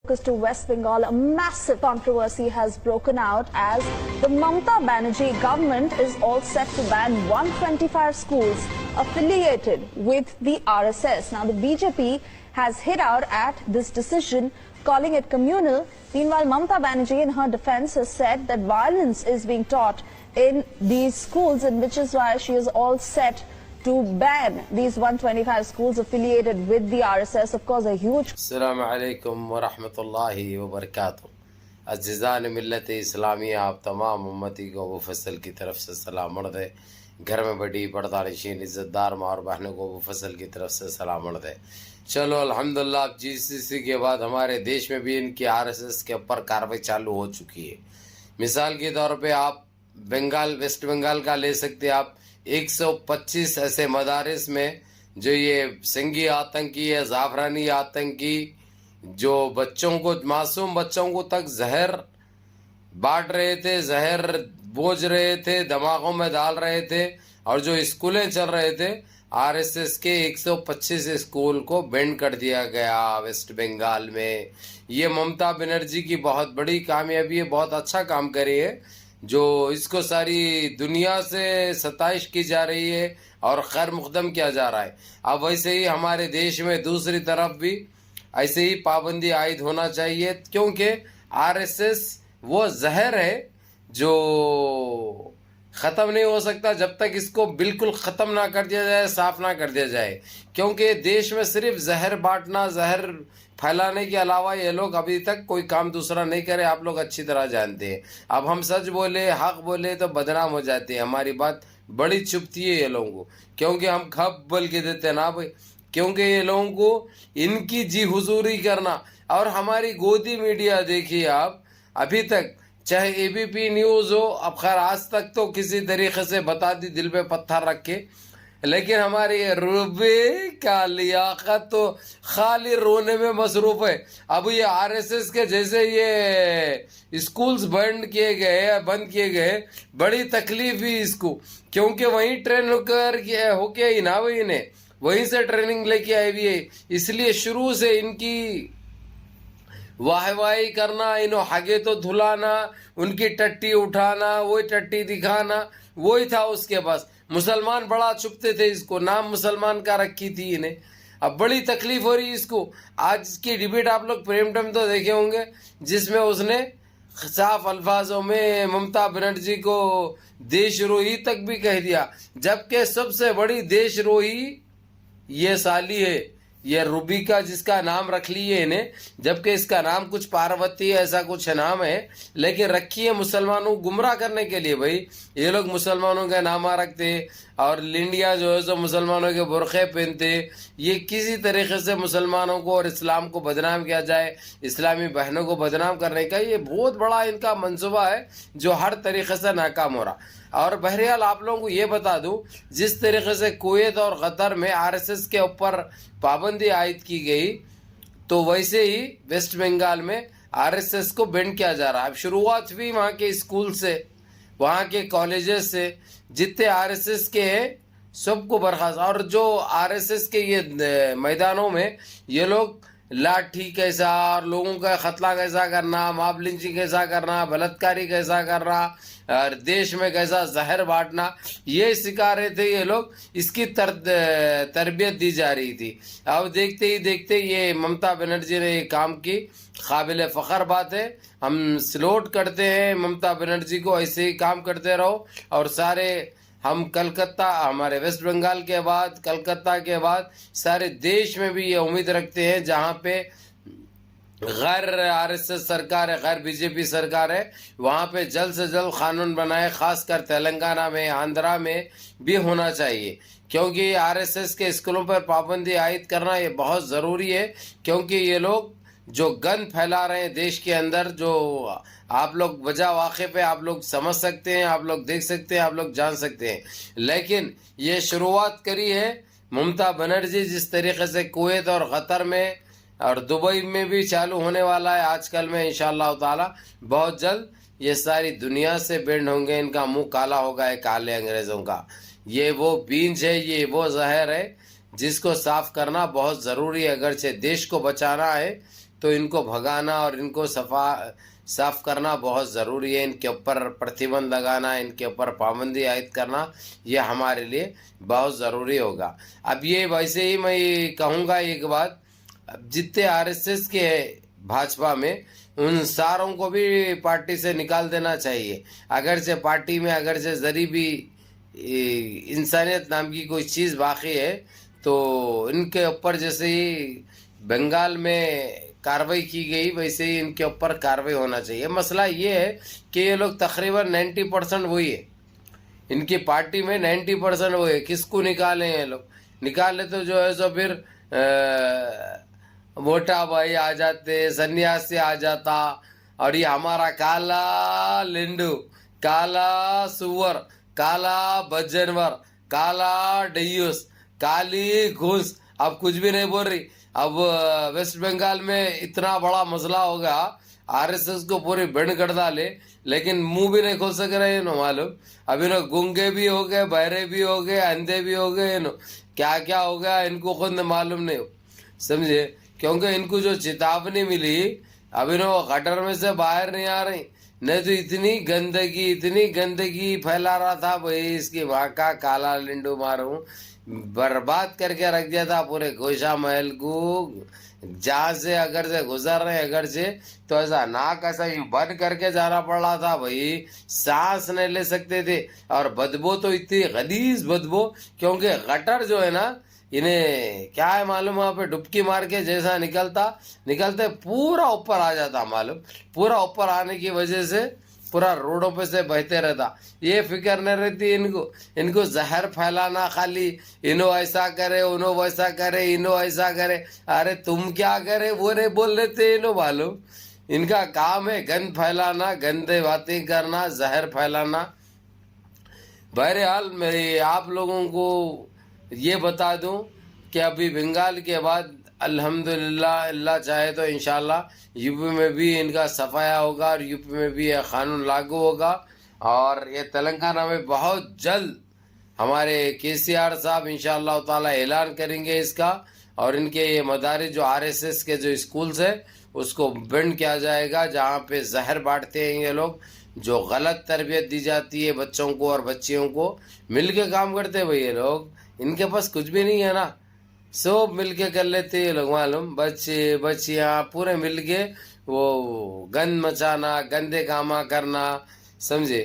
To West Bengal, a massive controversy has broken out as the Mamata Banerjee government is all set to ban 125 schools affiliated with the RSS. Now, the BJP has hit out at this decision, calling it communal. Meanwhile, Mamata Banerjee, in her defense, has said that violence is being taught in these schools, and which is why she is all set to ban these 125 schools affiliated with the RSS. Of course, a huge... السلام علیکم ورحمۃ اللہ وبرکاتہ. عزیزان ملت اسلامیہ، آپ تمام امتی کو ابو فصل کی طرف سے سلام مرد ہے. گھر میں بڑی پردہ نشین عزت دار ماں اور بہنوں کو ابو فصل کی طرف سے سلام مرد ہے. چلو الحمدللہ، اب GCC کے بعد ہمارے دیش میں بھی ان کی RSS کے اوپر کارروائی چالو ہو چکی ہے. مثال کے طور پہ آپ ویسٹ بنگال کا لے سکتے ہیں. آپ 125 ایسے مدارس میں جو یہ سنگی آتنکی ہے، زعفرانی آتنکی، جو بچوں کو، معصوم بچوں کو تک زہر بانٹ رہے تھے، زہر بوجھ رہے تھے، دماغوں میں ڈال رہے تھے، اور جو اسکولیں چل رہے تھے، RSS کے 125 اسکول کو بینڈ کر دیا گیا ویسٹ بنگال میں. یہ ممتا بنرجی کی بہت بڑی کامیابی ہے، بہت اچھا کام کری ہے، جو اس کو ساری دنیا سے ستائش کی جا رہی ہے اور خیر مقدم کیا جا رہا ہے. اب ویسے ہی ہمارے دیش میں دوسری طرف بھی ایسے ہی پابندی عائد ہونا چاہیے، کیونکہ RSS وہ زہر ہے جو ختم نہیں ہو سکتا جب تک اس کو بالکل ختم نہ کر دیا جائے، صاف نہ کر دیا جائے. کیونکہ دیش میں صرف زہر بانٹنا، زہر پھیلانے کے علاوہ یہ لوگ ابھی تک کوئی کام دوسرا نہیں کرے. آپ لوگ اچھی طرح جانتے ہیں. اب ہم سچ بولے، حق بولے تو بدنام ہو جاتے ہیں. ہماری بات بڑی چپتی ہے یہ لوگوں کو، کیونکہ ہم کھپ بول کے دیتے ہیں نا بھائی. کیونکہ یہ لوگوں کو ان کی جی حضوری کرنا، اور ہماری گودی میڈیا دیکھیے آپ، ابھی تک چاہے ABP نیوز ہو، اب خیر آج تک تو کسی طریقے سے بتا دی دل پہ پتھر رکھ کے، لیکن ہماری روبے کا لیاقت تو خالی رونے میں مصروف ہے. اب یہ RSS کے جیسے یہ اسکولز بند کیے گئے، بڑی تکلیف ہوئی اس کو، کیونکہ وہیں ٹرین ہو کے ہی نا وہی نے وہیں سے ٹریننگ لے کے آئی ہوئی ہے. اس لیے شروع سے ان کی واہ واہی کرنا، انہوں حگے تو دھلانا، ان کی ٹٹی اٹھانا، وہی ٹٹی دکھانا، وہی تھا اس کے پاس. مسلمان بڑا چھپتے تھے اس کو، نام مسلمان کا رکھی تھی انہیں. اب بڑی تکلیف ہو رہی ہے اس کو. آج کی ڈیبیٹ آپ لوگ پریم ٹائم تو دیکھے ہوں گے، جس میں اس نے صاف الفاظوں میں ممتا بنرجی کو دیش روہی تک بھی کہہ دیا، جبکہ سب سے بڑی دیش روہی یہ سالی ہے، یہ روبیکا جس کا نام رکھ لیے انہیں، جبکہ اس کا نام کچھ پاروتی ایسا کچھ نام ہے، لیکن رکھی ہے مسلمانوں کو گمراہ کرنے کے لیے. بھائی یہ لوگ مسلمانوں کے نام رکھتے، اور لنڈیا جو ہے سو مسلمانوں کے برقعے پہنتے. یہ کسی طریقے سے مسلمانوں کو اور اسلام کو بدنام کیا جائے، اسلامی بہنوں کو بدنام کرنے کا یہ بہت بڑا ان کا منصوبہ ہے، جو ہر طریقے سے ناکام ہو رہا. اور بہرحال آپ لوگوں کو یہ بتا دوں، جس طریقے سے کویت اور قطر میں RSS کے اوپر پابندی عائد کی گئی، تو ویسے ہی ویسٹ بنگال میں RSS کو بینڈ کیا جا رہا ہے. اب شروعات ہوئی وہاں کے اسکول سے، وہاں کے کالجز سے، جتنے RSS کے ہیں سب کو برخاست. اور جو RSS کے یہ میدانوں میں یہ لوگ لاٹھی کیسا، اور لوگوں کا قتلہ کیسا کرنا، ماب لنچنگ کیسا کرنا، بلاتکاری کیسا کرنا، اور دیش میں کیسا زہر بانٹنا، یہ سکھا رہے تھے یہ لوگ. اس کی تربیت دی جا رہی تھی. اب دیکھتے ہی دیکھتے یہ ممتا بنرجی نے یہ کام کی، قابل فخر بات ہے. ہم سلوٹ کرتے ہیں ممتا بنرجی کو، ایسے ہی کام کرتے رہو. اور سارے ہم کلکتہ، ہمارے ویسٹ بنگال کے بعد کلکتہ کے بعد سارے دیش میں بھی یہ امید رکھتے ہیں، جہاں پہ غیر RSS سرکار ہے، غیر BJP سرکار ہے، وہاں پہ جلد سے جلد قانون بنائے. خاص کر تلنگانہ میں، آندھرا میں بھی ہونا چاہیے، کیونکہ RSS کے اسکولوں پر پابندی عائد کرنا یہ بہت ضروری ہے. کیونکہ یہ لوگ جو گند پھیلا رہے ہیں دیش کے اندر، جو آپ لوگ وجہ واقف ہے، آپ لوگ سمجھ سکتے ہیں، آپ لوگ دیکھ سکتے ہیں، آپ لوگ جان سکتے ہیں. لیکن یہ شروعات کری ہے ممتا بنرجی، جس طریقے سے کویت اور قطر میں اور دبئی میں بھی چالو ہونے والا ہے آج کل میں انشاءاللہ تعالی. بہت جلد یہ ساری دنیا سے بینڈ ہوں گے، ان کا منہ کالا ہوگا ہے کالے انگریزوں کا. یہ وہ بیج ہے، یہ وہ زہر ہے جس کو صاف کرنا بہت ضروری ہے. اگرچہ دیش کو بچانا ہے، تو ان کو بھگانا اور ان کو صاف کرنا بہت ضروری ہے. ان کے اوپر پرتیبند لگانا, ان کے اوپر پابندی عائد کرنا, یہ ہمارے لیے بہت ضروری ہوگا. اب یہ ویسے ہی میں کہوں گا ایک بات, اب جتنے RSS کے ہیں بھاجپا میں, ان ساروں کو بھی پارٹی سے نکال دینا چاہیے. اگرچہ پارٹی میں اگرچہ ذری بھی انسانیت نام کی کوئی چیز باقی ہے, تو ان کے اوپر جیسے ہی بنگال میں کاروائی کی گئی ویسے ہی ان کے اوپر کاروائی ہونا چاہیے. مسئلہ یہ ہے کہ یہ لوگ تقریباً 90% وہی ہے, ان کی پارٹی میں 90% وہی ہے. کس کو نکالیں یہ لوگ؟ نکالے تو جو ہے سو پھر موٹا بھائی آ جاتے, سنیاسی آ جاتا, اور یہ ہمارا کالا لنڈو, کالا سور, کالا بدجنور, کالا ڈیوس, کالی گھوس, اب کچھ بھی نہیں بول رہی. اب ویسٹ بنگال میں اتنا بڑا مسئلہ ہوگا, RSS کو پوری بینڈ کر ڈالے, لیکن منہ بھی نہیں کھول سک رہے انہوں معلوم. اب انہوں گونگے بھی ہو گئے, بہرے بھی ہو گئے, اندھے بھی ہو گئے, انہوں کیا کیا ہو گیا ان کو خود معلوم نہیں ہو, سمجھے. کیونکہ ان کو جو چیتاونی ملی, اب انہوں گٹر میں سے باہر نہیں آ رہی, نہیں تو اتنی گندگی پھیلا رہا تھا بھائی, اس کی ماں کا کالا لنڈو ماروں, برباد کر کے رکھ دیا تھا پورے گوشا محل کو. جہاں سے اگر سے گزر رہے اگر سے تو ایسا ناک ایسا یوں بند کر کے جانا پڑ رہا تھا بھائی, سانس نہیں لے سکتے تھے. اور بدبو تو اتنی غلیظ بدبو, کیونکہ گٹر جو ہے نا, انہیں کیا ہے معلوم, وہاں پہ ڈبکی مار کے جیسا نکلتے پورا اوپر آ جاتا معلوم. پورا اوپر آنے کی وجہ سے پورا روڈوں پہ سے بہتے رہتا. یہ فکر نہیں رہتی ان کو زہر پھیلانا خالی, انہوں ایسا کرے, انہوں ویسا کرے, انہوں ایسا کرے. ارے تم کیا کرے وہ نہیں بول لیتے انہوں معلوم. ان کا کام ہے گند پھیلانا, گندے باتیں کرنا, زہر پھیلانا. بہرحال میں آپ لوگوں کو یہ بتا دوں کہ ابھی بنگال کے بعد الحمدللہ اللہ چاہے تو انشاءاللہ یو پی میں بھی ان کا صفایا ہوگا, اور یو پی میں بھی یہ قانون لاگو ہوگا. اور یہ تلنگانہ میں بہت جلد ہمارے KCR صاحب انشاءاللہ تعالی اعلان کریں گے اس کا, اور ان کے یہ مدارس جو RSS کے جو اسکولز ہیں اس کو بند کیا جائے گا, جہاں پہ زہر بانٹتے ہیں یہ لوگ, جو غلط تربیت دی جاتی ہے بچوں کو اور بچیوں کو. مل کے کام کرتے ہیں بھائی یہ لوگ, ان کے پاس کچھ بھی نہیں ہے نا, سب مل کے کر لیتے یہ لوگ معلوم. بچے بچیاں پورے مل کے وہ گند مچانا, گندے کاما کرنا, سمجھے.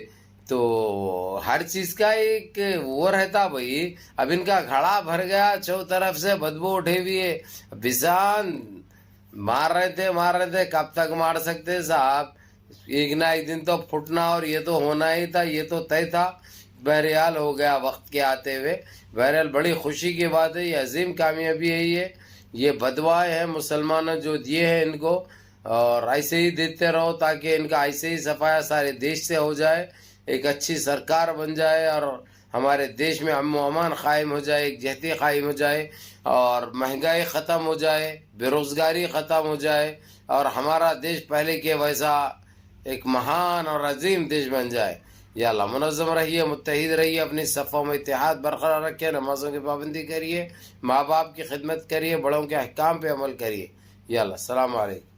تو ہر چیز کا ایک وہ رہتا بھائی. اب ان کا گھڑا بھر گیا, چو طرف سے بدبو اٹھے ہوئی ہے. بسان مار رہے تھے, کب تک مار سکتے صاحب, ایک نہ ایک دن تو پھٹنا, اور یہ تو ہونا ہی تھا, یہ تو طے تھا. بہرحال ہو گیا وقت کے آتے ہوئے. بہرحال بڑی خوشی کی بات ہے, یہ عظیم کامیابی ہے. یہ بدوائے ہیں مسلمانوں جو دیے ہیں ان کو, اور ایسے ہی دیتے رہو تاکہ ان کا ایسے ہی صفایا سارے دیش سے ہو جائے, ایک اچھی سرکار بن جائے, اور ہمارے دیش میں امن و امان قائم ہو جائے, ایک جہتی قائم ہو جائے, اور مہنگائی ختم ہو جائے, بے روزگاری ختم ہو جائے, اور ہمارا دیش پہلے کے ویسا ایک مہان اور عظیم دیش بن جائے. یا اللہ منظم رہیے, متحد رہیے, اپنی صفوں میں اتحاد برقرار رکھیے, نمازوں کی پابندی کریے, ماں باپ کی خدمت کریے, بڑوں کے احکام پہ عمل کریے. یا اللہ السلام علیکم.